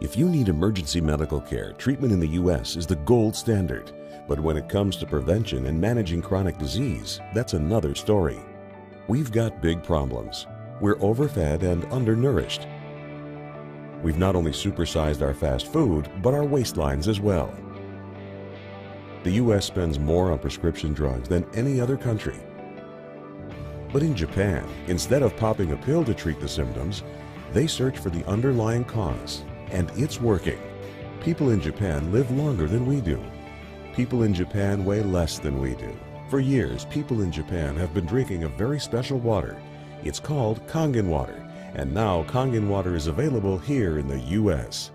If you need emergency medical care, treatment in the U.S. is the gold standard. But when it comes to prevention and managing chronic disease, that's another story. We've got big problems. We're overfed and undernourished. We've not only supersized our fast food, but our waistlines as well. The U.S. spends more on prescription drugs than any other country. But in Japan, instead of popping a pill to treat the symptoms, they search for the underlying cause, and it's working. People in Japan live longer than we do. People in Japan weigh less than we do. For years, people in Japan have been drinking a very special water. It's called Kangen water, and now Kangen water is available here in the U.S.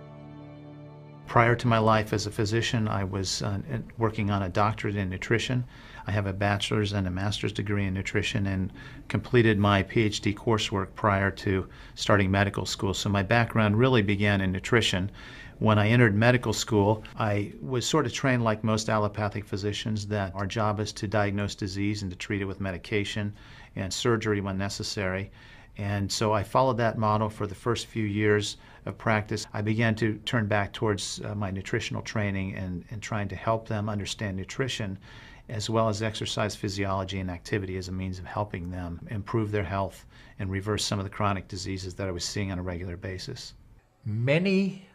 Prior to my life as a physician, I was working on a doctorate in nutrition. I have a bachelor's and a master's degree in nutrition and completed my PhD coursework prior to starting medical school. So my background really began in nutrition. When I entered medical school, I was sort of trained like most allopathic physicians that our job is to diagnose disease and to treat it with medication and surgery when necessary. And so I followed that model for the first few years of practice. I began to turn back towards my nutritional training and trying to help them understand nutrition as well as exercise physiology and activity as a means of helping them improve their health and reverse some of the chronic diseases that I was seeing on a regular basis. Many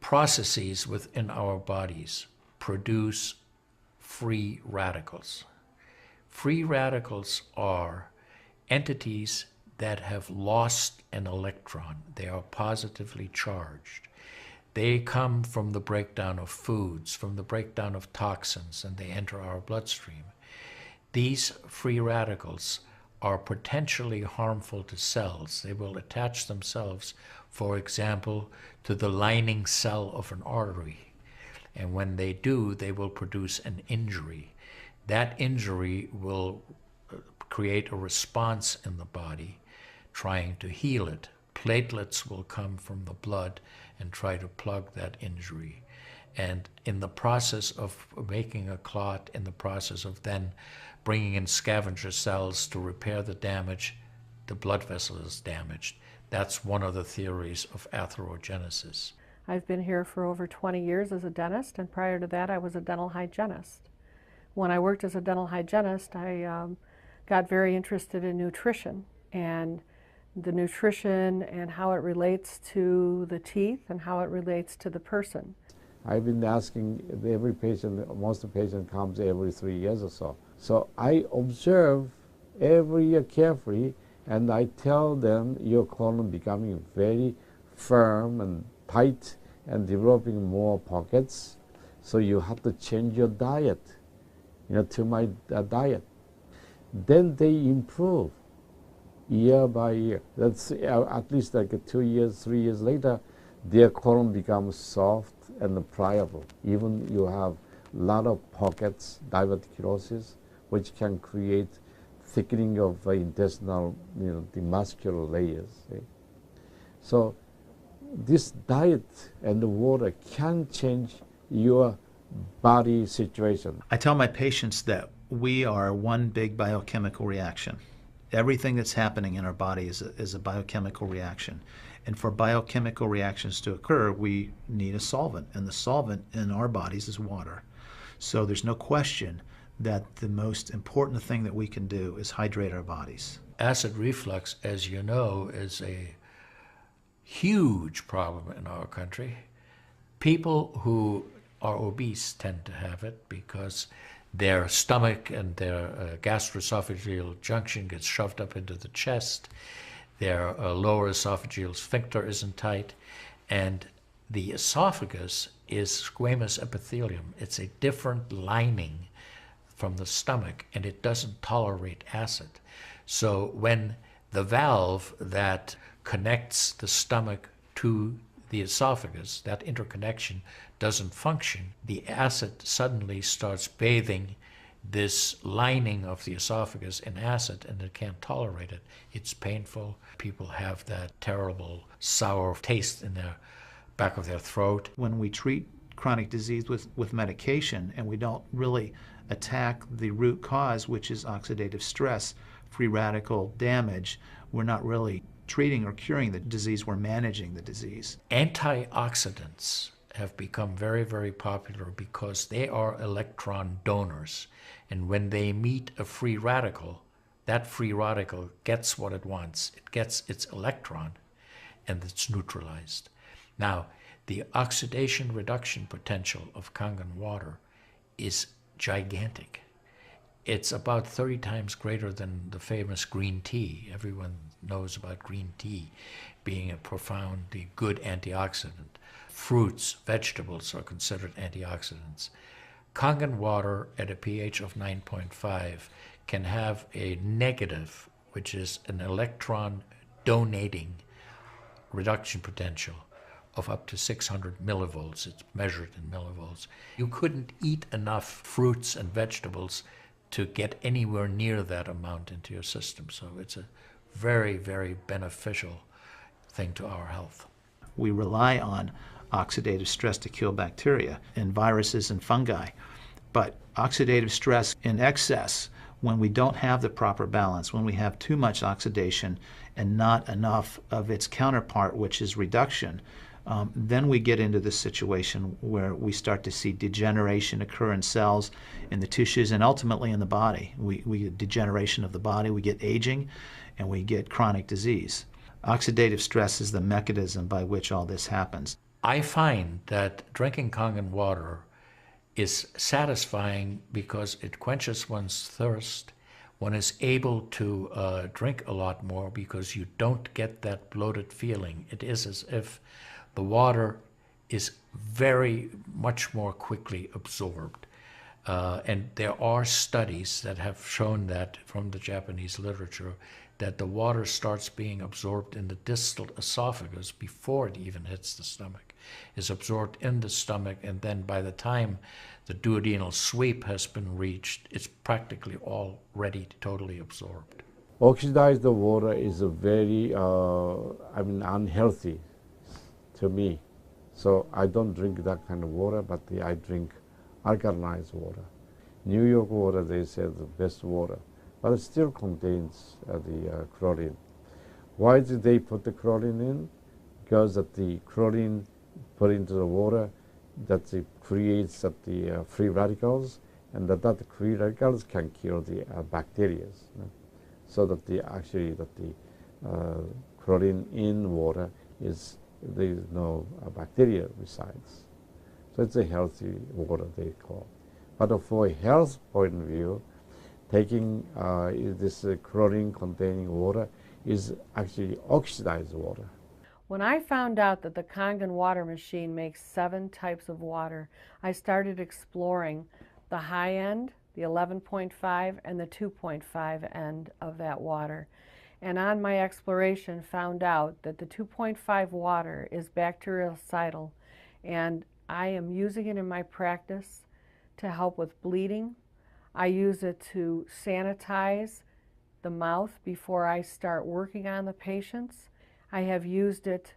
processes within our bodies produce free radicals. Free radicals are entities that have lost an electron. They are positively charged. They come from the breakdown of foods, from the breakdown of toxins, and they enter our bloodstream. These free radicals are potentially harmful to cells. They will attach themselves, for example, to the lining cell of an artery. And when they do, they will produce an injury. That injury will create a response in the body trying to heal it. Platelets will come from the blood and try to plug that injury. And in the process of making a clot, in the process of then bringing in scavenger cells to repair the damage, the blood vessel is damaged. That's one of the theories of atherogenesis. I've been here for over 20 years as a dentist, and prior to that I was a dental hygienist. When I worked as a dental hygienist, I got very interested in nutrition and the nutrition and how it relates to the teeth and how it relates to the person. I've been asking every patient, most of the patient comes every 3 years or so. So I observe every year carefully, and I tell them your colon becoming very firm and tight and developing more pockets. So you have to change your diet, to my diet. Then they improve year by year. That's at least like 2 years, 3 years later, their colon becomes soft and pliable. Even you have a lot of pockets, diverticulosis, which can create thickening of intestinal, the muscular layers. So this diet and the water can change your body situation. I tell my patients that we are one big biochemical reaction. Everything that's happening in our body is a biochemical reaction. And for biochemical reactions to occur, we need a solvent. And the solvent in our bodies is water. So there's no question that the most important thing that we can do is hydrate our bodies. Acid reflux, as you know, is a huge problem in our country. People who are obese tend to have it because their stomach and their gastroesophageal junction gets shoved up into the chest. Their lower esophageal sphincter isn't tight, and the esophagus is squamous epithelium. It's a different lining from the stomach, and it doesn't tolerate acid. So when the valve that connects the stomach to the esophagus, that interconnection doesn't function, the acid suddenly starts bathing this lining of the esophagus in acid, and it can't tolerate it. It's painful. People have that terrible sour taste in the back of their throat. When we treat chronic disease with medication and we don't really attack the root cause, which is oxidative stress, free radical damage, we're not really treating or curing the disease, we're managing the disease. Antioxidants have become very, very popular because they are electron donors. And when they meet a free radical, that free radical gets what it wants. It gets its electron, and it's neutralized. Now, the oxidation reduction potential of Kangen water is gigantic. It's about 30 times greater than the famous green tea. Everyone knows about green tea being a profoundly good antioxidant. Fruits, vegetables are considered antioxidants. Kangen water at a pH of 9.5 can have a negative, which is an electron donating reduction potential of up to 600 millivolts. It's measured in millivolts. You couldn't eat enough fruits and vegetables to get anywhere near that amount into your system. So it's a very, very beneficial thing to our health. We rely on oxidative stress to kill bacteria and viruses and fungi. But oxidative stress in excess, when we don't have the proper balance, when we have too much oxidation and not enough of its counterpart, which is reduction, then we get into this situation where we start to see degeneration occur in cells, in the tissues, and ultimately in the body. We get degeneration of the body, we get aging, and we get chronic disease. Oxidative stress is the mechanism by which all this happens. I find that drinking Kangen water is satisfying because it quenches one's thirst. One is able to drink a lot more because you don't get that bloated feeling. It is as if the water is very much more quickly absorbed. And there are studies that have shown that from the Japanese literature that the water starts being absorbed in the distal esophagus before it even hits the stomach. Is absorbed in the stomach, and then by the time the duodenal sweep has been reached, it's practically already totally absorbed. Oxidized water is a very, unhealthy to me. So I don't drink that kind of water, but I drink alkalized water. New York water, they say, the best water, but it still contains the chlorine. Why did they put the chlorine in? Because that the chlorine put into the water, that it creates the free radicals, and that free radicals can kill the bacteria. So that the chlorine in water is, there is no bacteria resides. So it's a healthy water, they call. But for a health point of view, taking this chlorine containing water is actually oxidized water. When I found out that the Kangen water machine makes 7 types of water, I started exploring the high end, the 11.5, and the 2.5 end of that water. And on my exploration found out that the 2.5 water is bactericidal, and I am using it in my practice to help with bleeding. I use it to sanitize the mouth before I start working on the patients. I have used it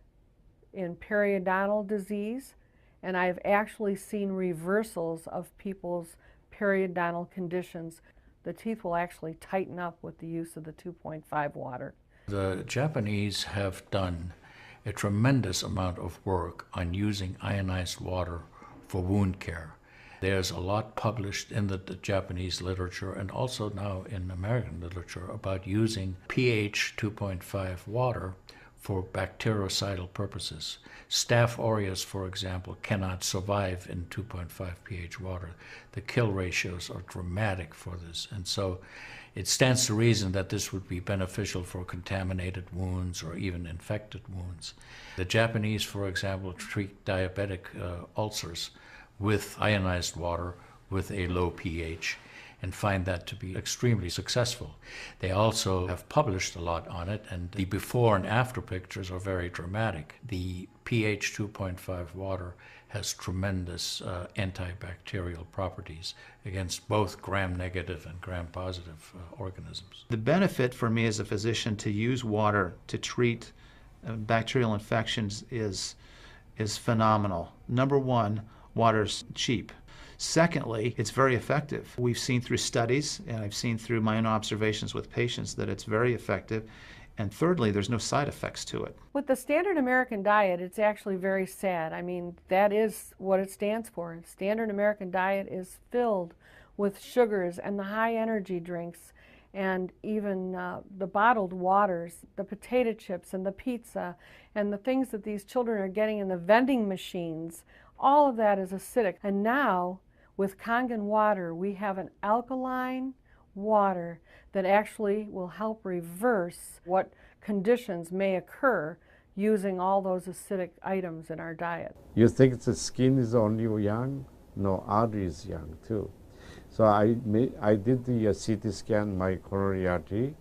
in periodontal disease, and I've actually seen reversals of people's periodontal conditions. The teeth will actually tighten up with the use of the 2.5 water. The Japanese have done a tremendous amount of work on using ionized water for wound care. There's a lot published in the Japanese literature and also now in American literature about using pH 2.5 water for bactericidal purposes. Staph aureus, for example, cannot survive in 2.5 pH water. The kill ratios are dramatic for this, and so it stands to reason that this would be beneficial for contaminated wounds or even infected wounds. The Japanese, for example, treat diabetic ulcers with ionized water with a low pH and find that to be extremely successful. They also have published a lot on it, and the before and after pictures are very dramatic. The pH 2.5 water has tremendous antibacterial properties against both gram-negative and gram-positive organisms. The benefit for me as a physician to use water to treat bacterial infections is phenomenal. Number one, water's cheap. Secondly, it's very effective. We've seen through studies, and I've seen through my own observations with patients, that it's very effective. And thirdly, there's no side effects to it. With the standard American diet, it's actually very sad. I mean, that is what it stands for. Standard American diet is filled with sugars and the high energy drinks and even the bottled waters, the potato chips and the pizza and the things that these children are getting in the vending machines. All of that is acidic. And now, with Kangen water, we have an alkaline water that actually will help reverse what conditions may occur using all those acidic items in our diet. You think the skin is only young? No, artery is young too. So I did the CT scan, my coronary artery,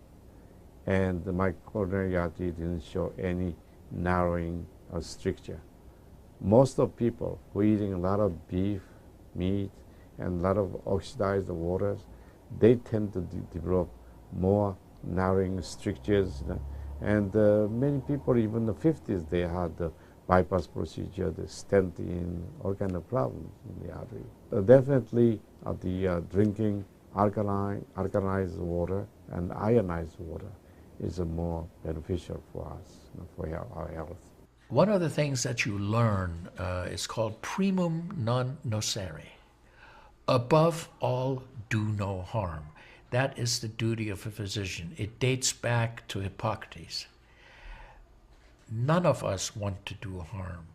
and my coronary artery didn't show any narrowing or stricture. Most of people who are eating a lot of beef, meat, and a lot of oxidized waters, they tend to develop more narrowing strictures. And many people, even in the 50s, they had the bypass procedure, the stent in, all kind of problems in the artery. Definitely the drinking alkalized water and ionized water is more beneficial for us, for our health. One of the things that you learn is called primum non nocere. Above all, do no harm. That is the duty of a physician. It dates back to Hippocrates. None of us want to do harm.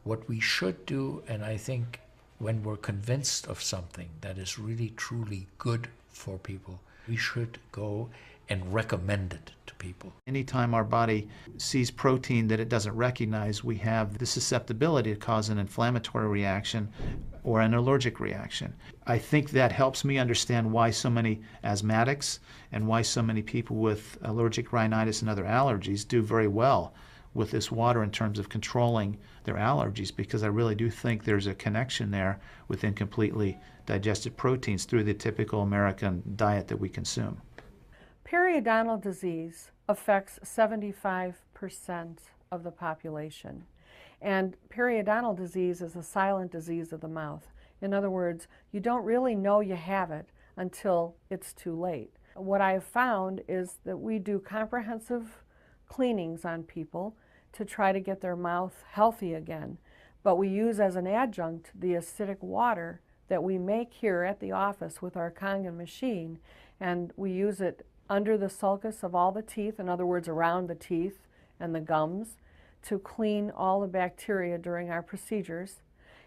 What we should do, and I think when we're convinced of something that is really truly good for people, we should go and recommend it to people. Anytime our body sees protein that it doesn't recognize, we have the susceptibility to cause an inflammatory reaction or an allergic reaction. I think that helps me understand why so many asthmatics and why so many people with allergic rhinitis and other allergies do very well with this water in terms of controlling their allergies, because I really do think there's a connection there with incompletely digested proteins through the typical American diet that we consume. Periodontal disease affects 75% of the population. And periodontal disease is a silent disease of the mouth. In other words, you don't really know you have it until it's too late. What I have found is that we do comprehensive cleanings on people to try to get their mouth healthy again. But we use as an adjunct the acidic water that we make here at the office with our Kangen machine, and we use it under the sulcus of all the teeth, in other words, around the teeth and the gums, to clean all the bacteria during our procedures.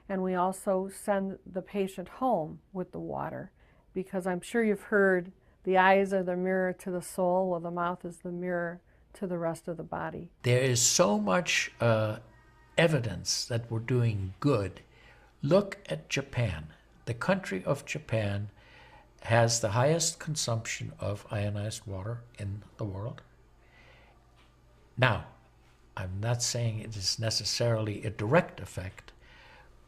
And we also send the patient home with the water, because I'm sure you've heard the eyes are the mirror to the soul, well, the mouth is the mirror to the rest of the body. There is so much evidence that we're doing good. Look at Japan. The country of Japan has the highest consumption of ionized water in the world. Now, I'm not saying it is necessarily a direct effect,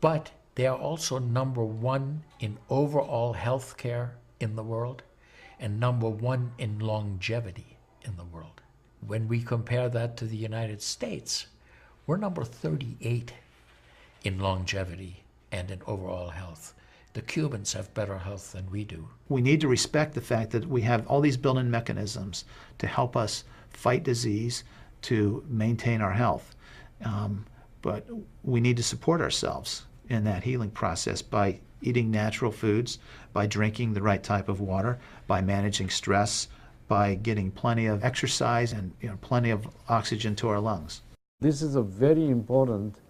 but they are also #1 in overall health care in the world and #1 in longevity in the world. When we compare that to the United States, we're number 38 in longevity and in overall health. The Cubans have better health than we do. We need to respect the fact that we have all these built-in mechanisms to help us fight disease, to maintain our health. But we need to support ourselves in that healing process by eating natural foods, by drinking the right type of water, by managing stress, by getting plenty of exercise and plenty of oxygen to our lungs. This is a very important.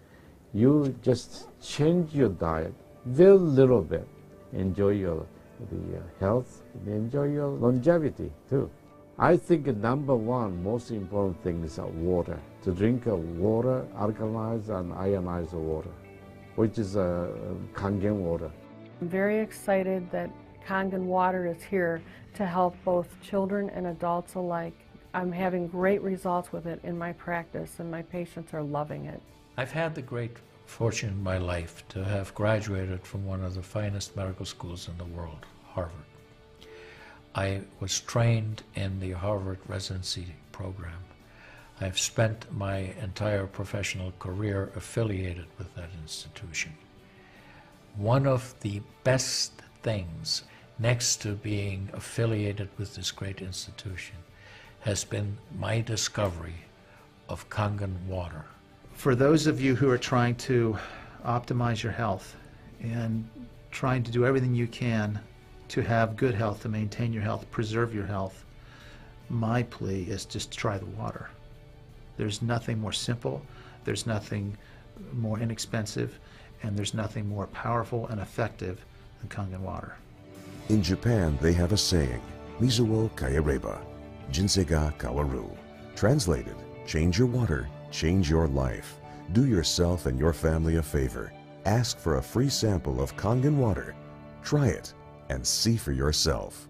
You just change your diet very little bit. Enjoy the health, enjoy your longevity too. I think #1 most important thing is water. To drink water, alkalized and ionized water, which is Kangen water. I'm very excited that Kangen water is here to help both children and adults alike. I'm having great results with it in my practice, and my patients are loving it. I've had the great fortune in my life to have graduated from one of the finest medical schools in the world, Harvard. I was trained in the Harvard residency program. I've spent my entire professional career affiliated with that institution. One of the best things, next to being affiliated with this great institution, has been my discovery of Kangen water. For those of you who are trying to optimize your health and trying to do everything you can to have good health, to maintain your health, preserve your health, my plea is just try the water. There's nothing more simple, there's nothing more inexpensive, and there's nothing more powerful and effective than Kangen water. In Japan, they have a saying, Mizuo Kayareba, Jinsei ga Kawaru. Translated, change your water, change your life. Do yourself and your family a favor. Ask for a free sample of Kangen water. Try it and see for yourself.